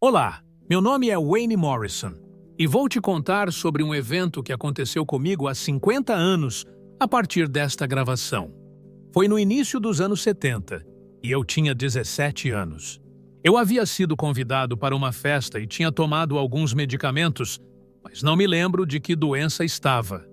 Olá, meu nome é Wayne Morrison e vou te contar sobre um evento que aconteceu comigo há 50 anos a partir desta gravação. Foi no início dos anos 70 e eu tinha 17 anos. Eu havia sido convidado para uma festa e tinha tomado alguns medicamentos, mas não me lembro de que doença estava.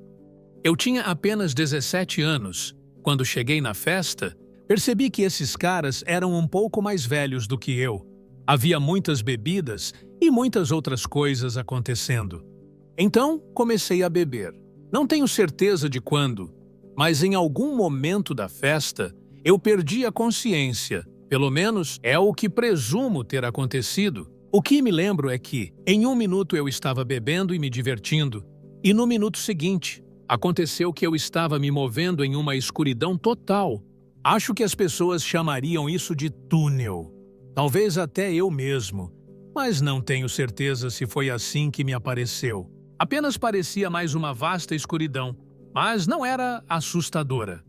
Eu tinha apenas 17 anos. Quando cheguei na festa, percebi que esses caras eram um pouco mais velhos do que eu. Havia muitas bebidas e muitas outras coisas acontecendo. Então, comecei a beber. Não tenho certeza de quando, mas em algum momento da festa, eu perdi a consciência. Pelo menos é o que presumo ter acontecido. O que me lembro é que, em um minuto eu estava bebendo e me divertindo, e no minuto seguinte, aconteceu que eu estava me movendo em uma escuridão total. Acho que as pessoas chamariam isso de túnel. Talvez até eu mesmo, mas não tenho certeza se foi assim que me apareceu. Apenas parecia mais uma vasta escuridão, mas não era assustadora.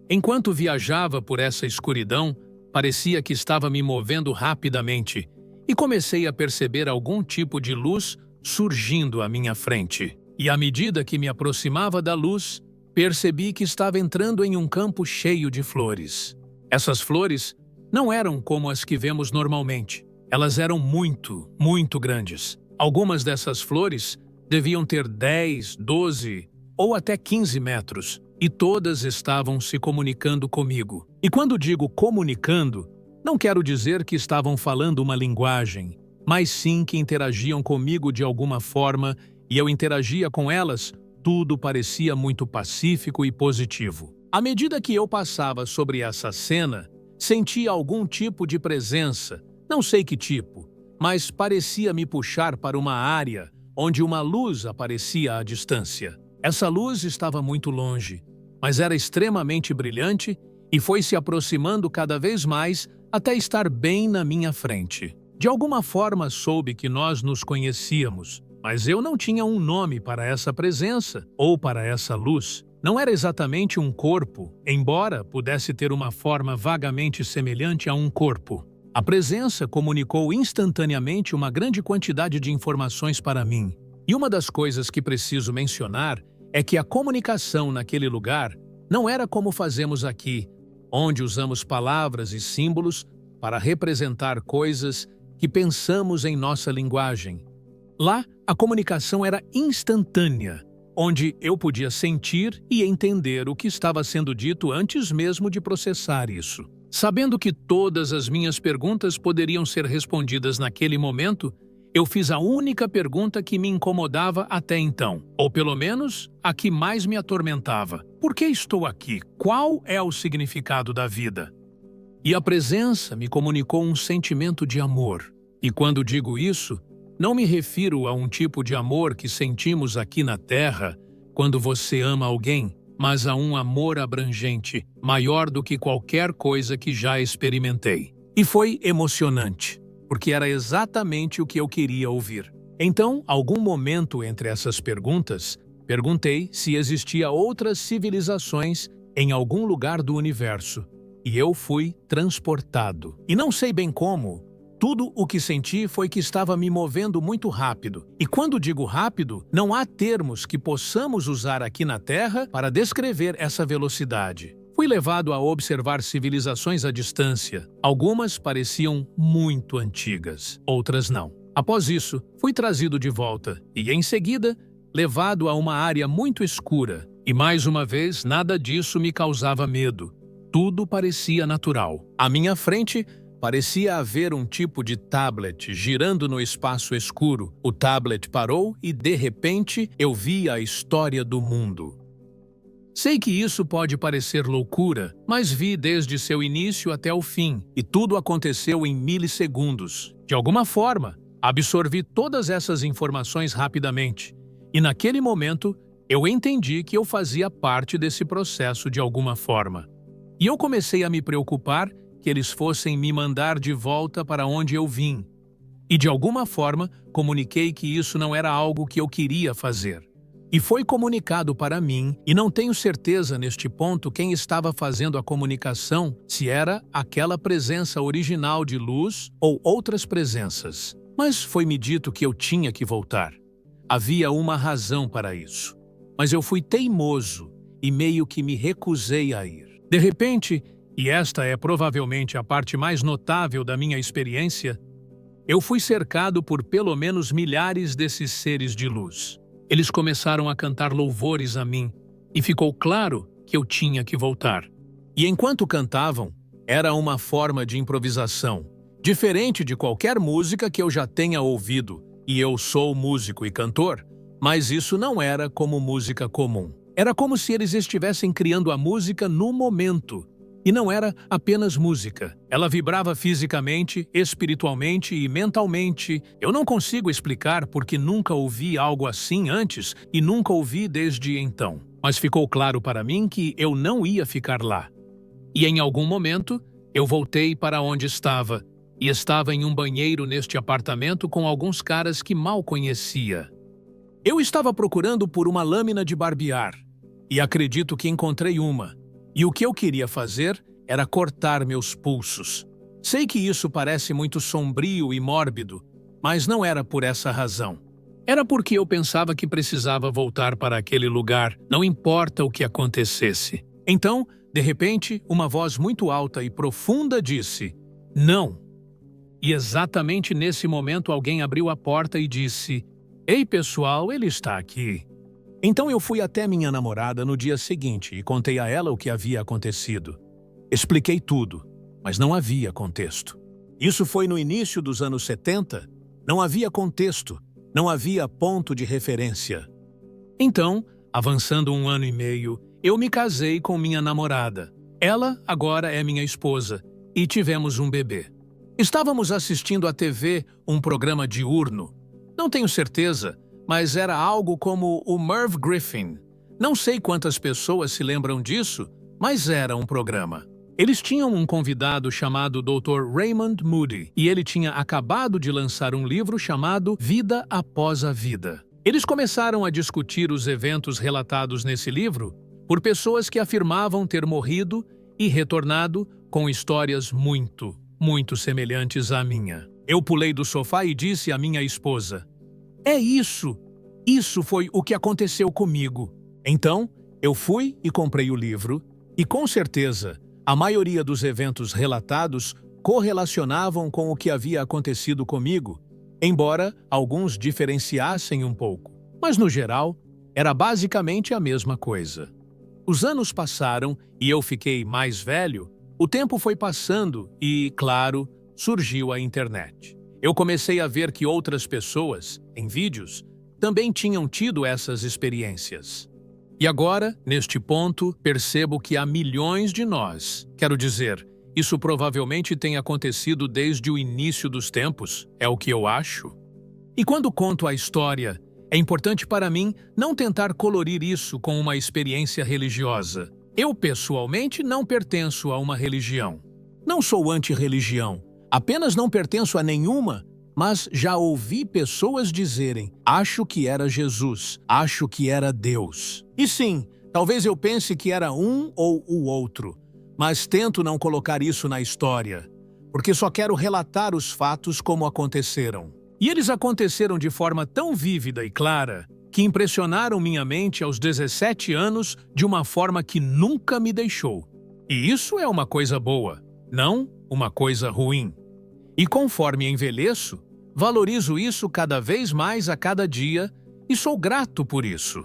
Enquanto viajava por essa escuridão, parecia que estava me movendo rapidamente e comecei a perceber algum tipo de luz surgindo à minha frente. E à medida que me aproximava da luz, percebi que estava entrando em um campo cheio de flores. Essas flores não eram como as que vemos normalmente. Elas eram muito, muito grandes. Algumas dessas flores deviam ter 10, 12 ou até 15 metros, e todas estavam se comunicando comigo. E quando digo comunicando, não quero dizer que estavam falando uma linguagem, mas sim que interagiam comigo de alguma forma, e eu interagia com elas, tudo parecia muito pacífico e positivo. À medida que eu passava sobre essa cena, sentia algum tipo de presença, não sei que tipo, mas parecia me puxar para uma área onde uma luz aparecia à distância. Essa luz estava muito longe, mas era extremamente brilhante e foi se aproximando cada vez mais até estar bem na minha frente. De alguma forma soube que nós nos conhecíamos, mas eu não tinha um nome para essa presença ou para essa luz. Não era exatamente um corpo, embora pudesse ter uma forma vagamente semelhante a um corpo. A presença comunicou instantaneamente uma grande quantidade de informações para mim. E uma das coisas que preciso mencionar é que a comunicação naquele lugar não era como fazemos aqui, onde usamos palavras e símbolos para representar coisas que pensamos em nossa linguagem. Lá, a comunicação era instantânea, onde eu podia sentir e entender o que estava sendo dito antes mesmo de processar isso. Sabendo que todas as minhas perguntas poderiam ser respondidas naquele momento, eu fiz a única pergunta que me incomodava até então, ou pelo menos a que mais me atormentava. Por que estou aqui? Qual é o significado da vida? E a presença me comunicou um sentimento de amor. E quando digo isso, não me refiro a um tipo de amor que sentimos aqui na Terra quando você ama alguém, mas a um amor abrangente, maior do que qualquer coisa que já experimentei. E foi emocionante, porque era exatamente o que eu queria ouvir. Então, algum momento entre essas perguntas, perguntei se existia outras civilizações em algum lugar do universo. E eu fui transportado. E não sei bem como, tudo o que senti foi que estava me movendo muito rápido. E quando digo rápido, não há termos que possamos usar aqui na Terra para descrever essa velocidade. Fui levado a observar civilizações à distância. Algumas pareciam muito antigas, outras não. Após isso, fui trazido de volta e, em seguida, levado a uma área muito escura. E mais uma vez, nada disso me causava medo. Tudo parecia natural. À minha frente, parecia haver um tipo de tablet girando no espaço escuro. O tablet parou e, de repente, eu vi a história do mundo. Sei que isso pode parecer loucura, mas vi desde seu início até o fim, e tudo aconteceu em milissegundos. De alguma forma, absorvi todas essas informações rapidamente, e naquele momento, eu entendi que eu fazia parte desse processo de alguma forma. E eu comecei a me preocupar que eles fossem me mandar de volta para onde eu vim. E de alguma forma, comuniquei que isso não era algo que eu queria fazer. E foi comunicado para mim, e não tenho certeza neste ponto quem estava fazendo a comunicação, se era aquela presença original de luz ou outras presenças. Mas foi-me dito que eu tinha que voltar. Havia uma razão para isso. Mas eu fui teimoso e meio que me recusei a ir. De repente, e esta é provavelmente a parte mais notável da minha experiência, eu fui cercado por pelo menos milhares desses seres de luz. Eles começaram a cantar louvores a mim, e ficou claro que eu tinha que voltar. E enquanto cantavam, era uma forma de improvisação, diferente de qualquer música que eu já tenha ouvido, e eu sou músico e cantor, mas isso não era como música comum. Era como se eles estivessem criando a música no momento. E não era apenas música. Ela vibrava fisicamente, espiritualmente e mentalmente. Eu não consigo explicar porque nunca ouvi algo assim antes e nunca ouvi desde então. Mas ficou claro para mim que eu não ia ficar lá. E em algum momento, eu voltei para onde estava. E estava em um banheiro neste apartamento com alguns caras que mal conhecia. Eu estava procurando por uma lâmina de barbear. E acredito que encontrei uma. E o que eu queria fazer era cortar meus pulsos. Sei que isso parece muito sombrio e mórbido, mas não era por essa razão. Era porque eu pensava que precisava voltar para aquele lugar, não importa o que acontecesse. Então, de repente, uma voz muito alta e profunda disse: "Não!" E exatamente nesse momento alguém abriu a porta e disse: "Ei, pessoal, ele está aqui." Então eu fui até minha namorada no dia seguinte e contei a ela o que havia acontecido. Expliquei tudo, mas não havia contexto. Isso foi no início dos anos 70. Não havia contexto, não havia ponto de referência. Então, avançando 1 ano e meio, eu me casei com minha namorada. Ela agora é minha esposa e tivemos um bebê. Estávamos assistindo à TV um programa diurno. Não tenho certeza, mas era algo como o Merv Griffin. Não sei quantas pessoas se lembram disso, mas era um programa. Eles tinham um convidado chamado Dr. Raymond Moody, e ele tinha acabado de lançar um livro chamado Vida Após a Vida. Eles começaram a discutir os eventos relatados nesse livro por pessoas que afirmavam ter morrido e retornado com histórias muito semelhantes à minha. Eu pulei do sofá e disse à minha esposa: "É isso! Isso foi o que aconteceu comigo." Então, eu fui e comprei o livro, e com certeza, a maioria dos eventos relatados correlacionavam com o que havia acontecido comigo, embora alguns diferenciassem um pouco. Mas, no geral, era basicamente a mesma coisa. Os anos passaram e eu fiquei mais velho, o tempo foi passando e, claro, surgiu a internet. Eu comecei a ver que outras pessoas, em vídeos, também tinham tido essas experiências. E agora, neste ponto, percebo que há milhões de nós. Quero dizer, isso provavelmente tem acontecido desde o início dos tempos, é o que eu acho. E quando conto a história, é importante para mim não tentar colorir isso com uma experiência religiosa. Eu, pessoalmente, não pertenço a uma religião. Não sou anti-religião, apenas não pertenço a nenhuma, mas já ouvi pessoas dizerem: "Acho que era Jesus, acho que era Deus." E sim, talvez eu pense que era um ou o outro, mas tento não colocar isso na história, porque só quero relatar os fatos como aconteceram. E eles aconteceram de forma tão vívida e clara que impressionaram minha mente aos 17 anos de uma forma que nunca me deixou. E isso é uma coisa boa, não uma coisa ruim. E conforme envelheço, valorizo isso cada vez mais a cada dia e sou grato por isso.